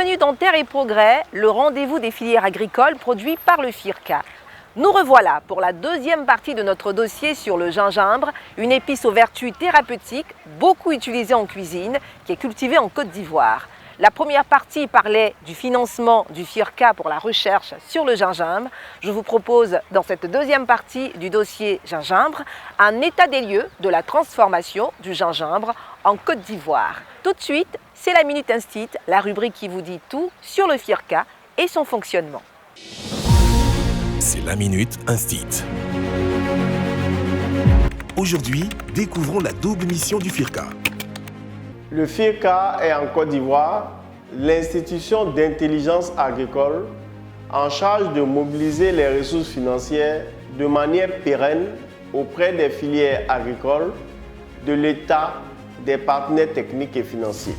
Bienvenue dans Terre et Progrès, le rendez-vous des filières agricoles produit par le FIRCA. Nous revoilà pour la deuxième partie de notre dossier sur le gingembre, une épice aux vertus thérapeutiques, beaucoup utilisée en cuisine, qui est cultivée en Côte d'Ivoire. La première partie parlait du financement du FIRCA pour la recherche sur le gingembre. Je vous propose dans cette deuxième partie du dossier gingembre un état des lieux de la transformation du gingembre en Côte d'Ivoire. Tout de suite, c'est la Minute Instit, la rubrique qui vous dit tout sur le FIRCA et son fonctionnement. C'est la Minute Instit. Aujourd'hui, découvrons la double mission du FIRCA. Le FIRCA est en Côte d'Ivoire l'institution d'intelligence agricole en charge de mobiliser les ressources financières de manière pérenne auprès des filières agricoles, de l'État, des partenaires techniques et financiers.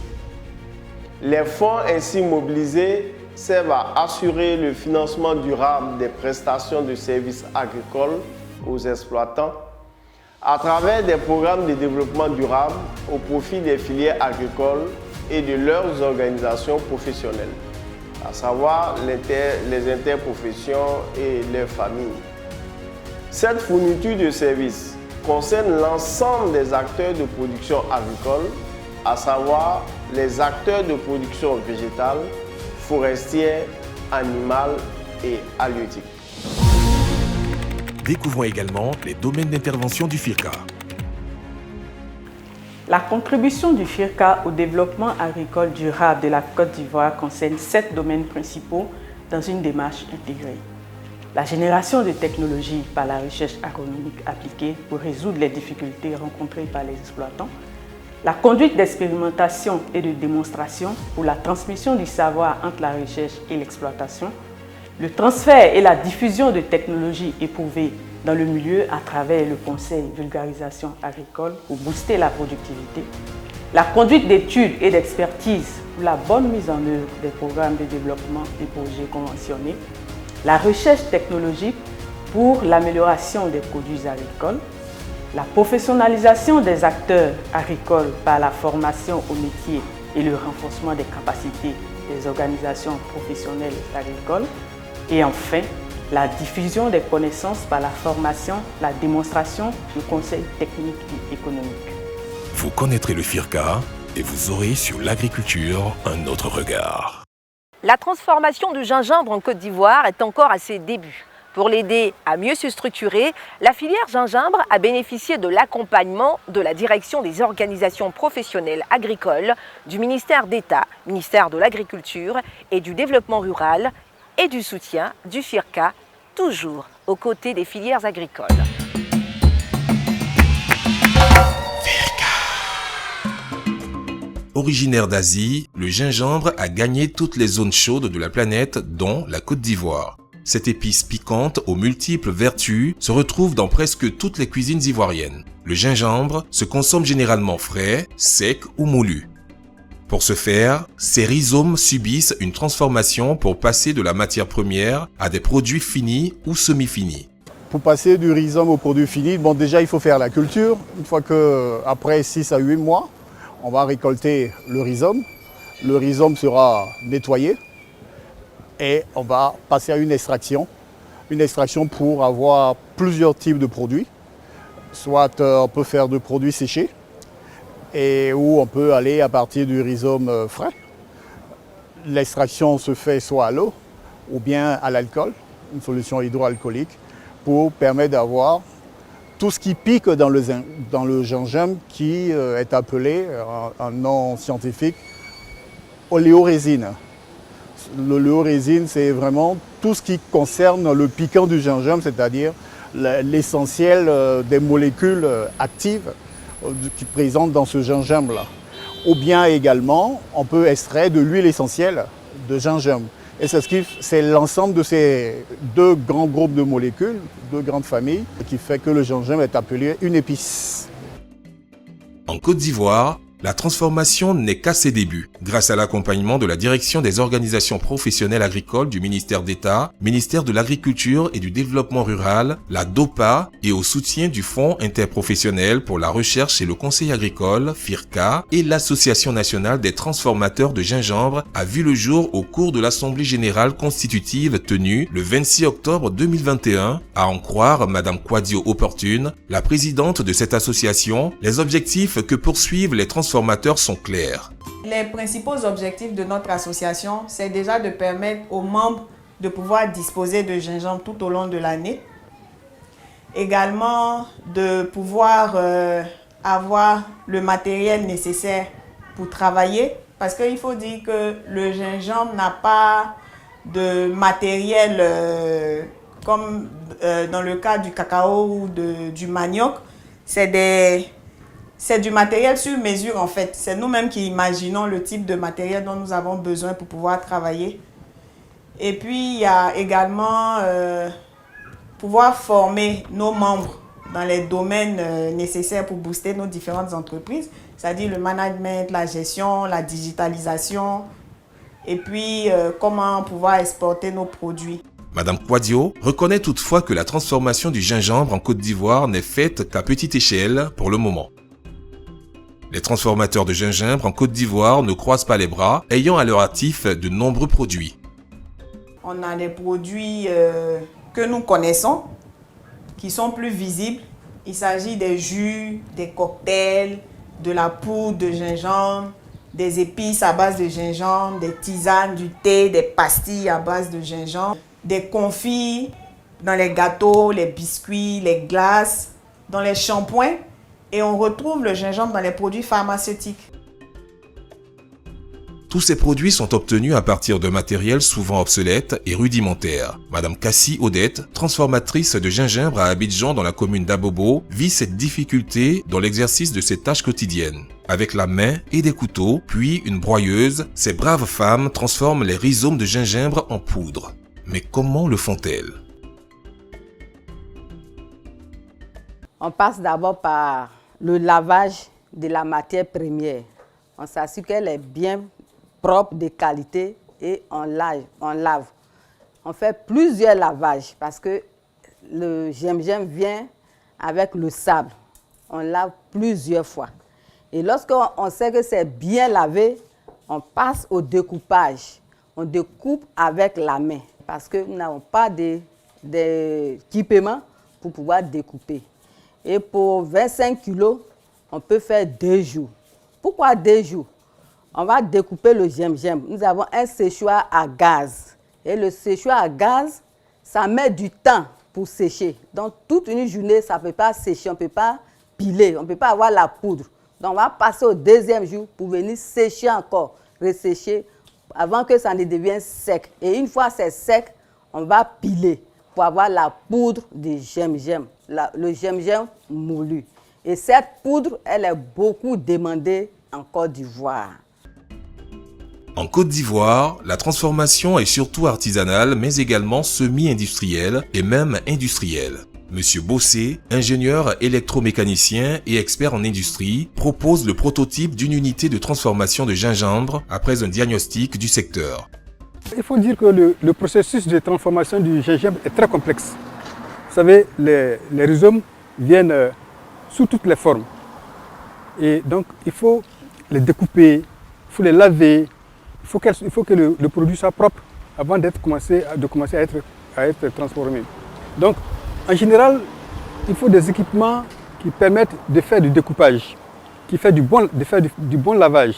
Les fonds ainsi mobilisés servent à assurer le financement durable des prestations de services agricoles aux exploitants à travers des programmes de développement durable au profit des filières agricoles et de leurs organisations professionnelles, à savoir les interprofessions et leurs familles. Cette fourniture de services concerne l'ensemble des acteurs de production agricole, à savoir les acteurs de production végétale, forestière, animale et halieutique. Découvrons également les domaines d'intervention du FIRCA. La contribution du FIRCA au développement agricole durable de la Côte d'Ivoire concerne 7 domaines principaux dans une démarche intégrée. La génération de technologies par la recherche agronomique appliquée pour résoudre les difficultés rencontrées par les exploitants, la conduite d'expérimentation et de démonstration pour la transmission du savoir entre la recherche et l'exploitation, le transfert et la diffusion de technologies éprouvées dans le milieu à travers le conseil vulgarisation agricole pour booster la productivité, la conduite d'études et d'expertise pour la bonne mise en œuvre des programmes de développement des projets conventionnés, la recherche technologique pour l'amélioration des produits agricoles, la professionnalisation des acteurs agricoles par la formation au métier et le renforcement des capacités des organisations professionnelles agricoles, et enfin, la diffusion des connaissances par la formation, la démonstration, le conseil technique et économique. Vous connaîtrez le FIRCA et vous aurez sur l'agriculture un autre regard. La transformation du gingembre en Côte d'Ivoire est encore à ses débuts. Pour l'aider à mieux se structurer, la filière gingembre a bénéficié de l'accompagnement de la direction des organisations professionnelles agricoles, du ministère d'État, ministère de l'Agriculture et du Développement rural et du soutien du FIRCA, toujours aux côtés des filières agricoles. Originaire d'Asie, le gingembre a gagné toutes les zones chaudes de la planète, dont la Côte d'Ivoire. Cette épice piquante aux multiples vertus se retrouve dans presque toutes les cuisines ivoiriennes. Le gingembre se consomme généralement frais, sec ou moulu. Pour ce faire, ces rhizomes subissent une transformation pour passer de la matière première à des produits finis ou semi-finis. Pour passer du rhizome au produit fini, déjà il faut faire la culture. Une fois que, après 6 à 8 mois, on va récolter le rhizome. Le rhizome sera nettoyé et on va passer à une extraction. Une extraction pour avoir plusieurs types de produits. Soit on peut faire de produits séchés, et où on peut aller à partir du rhizome frais. L'extraction se fait soit à l'eau ou bien à l'alcool, une solution hydroalcoolique, pour permettre d'avoir tout ce qui pique dans le gingembre qui est appelé, en nom scientifique, oléorésine. L'oléorésine, c'est vraiment tout ce qui concerne le piquant du gingembre, c'est-à-dire l'essentiel des molécules actives qui présentent dans ce gingembre-là. Ou bien également, on peut extraire de l'huile essentielle de gingembre. Et c'est l'ensemble de ces deux grands groupes de molécules, deux grandes familles, qui fait que le gingembre est appelé une épice. En Côte d'Ivoire, La transformation n'est qu'à ses débuts, grâce à l'accompagnement de la Direction des organisations professionnelles agricoles du ministère d'État, ministère de l'Agriculture et du Développement rural, la DOPA, et au soutien du Fonds interprofessionnel pour la recherche et le conseil agricole, FIRCA, et l'Association nationale des transformateurs de gingembre a vu le jour au cours de l'Assemblée générale constitutive tenue le 26 octobre 2021, à en croire Madame Kwadio Opportune, la présidente de cette association. Les objectifs que poursuivent les transformateurs sont clairs. Les principaux objectifs de notre association, c'est déjà de permettre aux membres de pouvoir disposer de gingembre tout au long de l'année. Également, de pouvoir avoir le matériel nécessaire pour travailler. Parce qu'il faut dire que le gingembre n'a pas de matériel comme dans le cas du cacao ou du manioc. C'est du matériel sur mesure en fait. C'est nous-mêmes qui imaginons le type de matériel dont nous avons besoin pour pouvoir travailler. Et puis il y a également pouvoir former nos membres dans les domaines nécessaires pour booster nos différentes entreprises, c'est-à-dire le management, la gestion, la digitalisation, et puis comment pouvoir exporter nos produits. Madame Kwadio reconnaît toutefois que la transformation du gingembre en Côte d'Ivoire n'est faite qu'à petite échelle pour le moment. Les transformateurs de gingembre en Côte d'Ivoire ne croisent pas les bras, ayant à leur actif de nombreux produits. On a des produits que nous connaissons, qui sont plus visibles. Il s'agit des jus, des cocktails, de la poudre de gingembre, des épices à base de gingembre, des tisanes, du thé, des pastilles à base de gingembre, des confits dans les gâteaux, les biscuits, les glaces, dans les shampoings. Et on retrouve le gingembre dans les produits pharmaceutiques. Tous ces produits sont obtenus à partir de matériel souvent obsolète et rudimentaire. Madame Cassie Odette, transformatrice de gingembre à Abidjan dans la commune d'Abobo, vit cette difficulté dans l'exercice de ses tâches quotidiennes. Avec la main et des couteaux, puis une broyeuse, ces braves femmes transforment les rhizomes de gingembre en poudre. Mais comment le font-elles? On passe d'abord par le lavage de la matière première. On s'assure qu'elle est bien propre, de qualité, et on lave. On fait plusieurs lavages parce que le gingembre vient avec le sable. On lave plusieurs fois. Et lorsqu'on sait que c'est bien lavé, on passe au découpage. On découpe avec la main parce que nous n'avons pas d'équipement pour pouvoir découper. Et pour 25 kilos, on peut faire 2 jours. Pourquoi 2 jours? On va découper le gingembre. Nous avons un séchoir à gaz. Et le séchoir à gaz, ça met du temps pour sécher. Donc, toute une journée, ça ne peut pas sécher, on ne peut pas piler, on ne peut pas avoir la poudre. Donc, on va passer au 2e jour pour venir sécher encore, ressécher, avant que ça ne devienne sec. Et une fois c'est sec, on va piler pour avoir la poudre de gingembre, le gingembre moulu. Et cette poudre, elle est beaucoup demandée en Côte d'Ivoire. En Côte d'Ivoire, la transformation est surtout artisanale, mais également semi-industrielle et même industrielle. Monsieur Bossé, ingénieur électromécanicien et expert en industrie, propose le prototype d'une unité de transformation de gingembre après un diagnostic du secteur. Il faut dire que le processus de transformation du gingembre est très complexe. Vous savez, les rhizomes viennent sous toutes les formes. Et donc, il faut les découper, il faut les laver, il faut que le produit soit propre avant de commencer à être transformé. Donc, en général, il faut des équipements qui permettent de faire du découpage, de faire du bon lavage,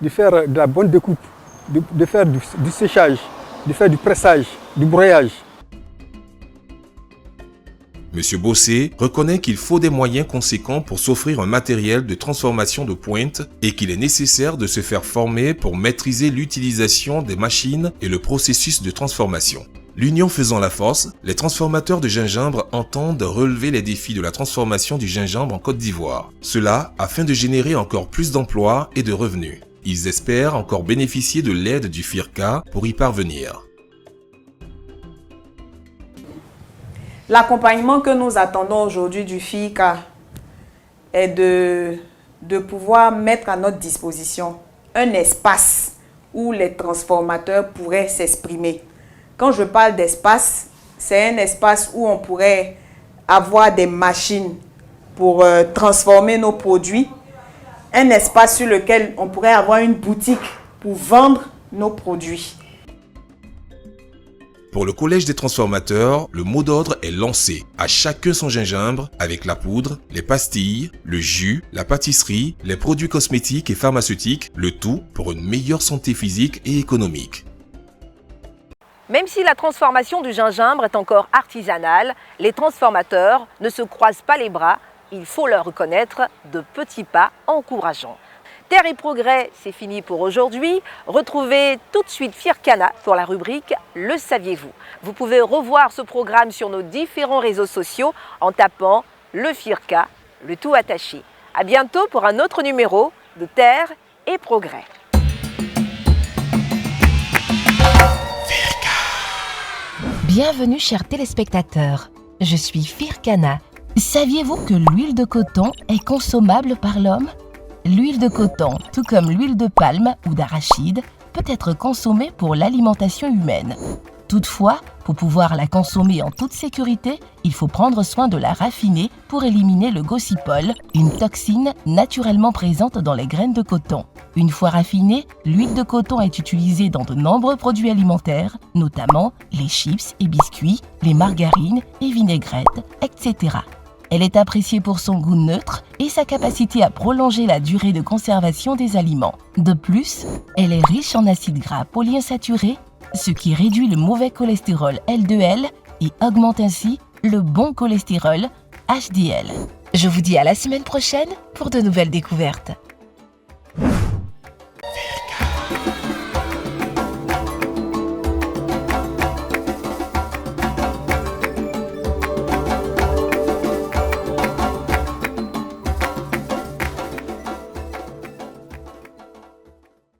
de faire de la bonne découpe, de faire du séchage, de faire du pressage, du broyage. Monsieur Bossé reconnaît qu'il faut des moyens conséquents pour s'offrir un matériel de transformation de pointe et qu'il est nécessaire de se faire former pour maîtriser l'utilisation des machines et le processus de transformation. L'union faisant la force, les transformateurs de gingembre entendent relever les défis de la transformation du gingembre en Côte d'Ivoire. Cela afin de générer encore plus d'emplois et de revenus. Ils espèrent encore bénéficier de l'aide du FIRCA pour y parvenir. L'accompagnement que nous attendons aujourd'hui du FIRCA est de de pouvoir mettre à notre disposition un espace où les transformateurs pourraient s'exprimer. Quand je parle d'espace, c'est un espace où on pourrait avoir des machines pour transformer nos produits, un espace sur lequel on pourrait avoir une boutique pour vendre nos produits. Pour le Collège des transformateurs, le mot d'ordre est lancé. À chacun son gingembre, avec la poudre, les pastilles, le jus, la pâtisserie, les produits cosmétiques et pharmaceutiques, le tout pour une meilleure santé physique et économique. Même si la transformation du gingembre est encore artisanale, les transformateurs ne se croisent pas les bras. Il faut leur reconnaître de petits pas encourageants. Terre et Progrès, c'est fini pour aujourd'hui. Retrouvez tout de suite Firkana pour la rubrique « Le saviez-vous ». Vous pouvez revoir ce programme sur nos différents réseaux sociaux en tapant le Firka, le tout attaché. À bientôt pour un autre numéro de Terre et Progrès. Bienvenue chers téléspectateurs, je suis Firkana. Saviez-vous que l'huile de coton est consommable par l'homme ? L'huile de coton, tout comme l'huile de palme ou d'arachide, peut être consommée pour l'alimentation humaine. Toutefois, pour pouvoir la consommer en toute sécurité, il faut prendre soin de la raffiner pour éliminer le gaucipol, une toxine naturellement présente dans les graines de coton. Une fois raffinée, l'huile de coton est utilisée dans de nombreux produits alimentaires, notamment les chips et biscuits, les margarines et vinaigrettes, etc. Elle est appréciée pour son goût neutre et sa capacité à prolonger la durée de conservation des aliments. De plus, elle est riche en acides gras polyinsaturés, ce qui réduit le mauvais cholestérol LDL et augmente ainsi le bon cholestérol HDL. Je vous dis à la semaine prochaine pour de nouvelles découvertes.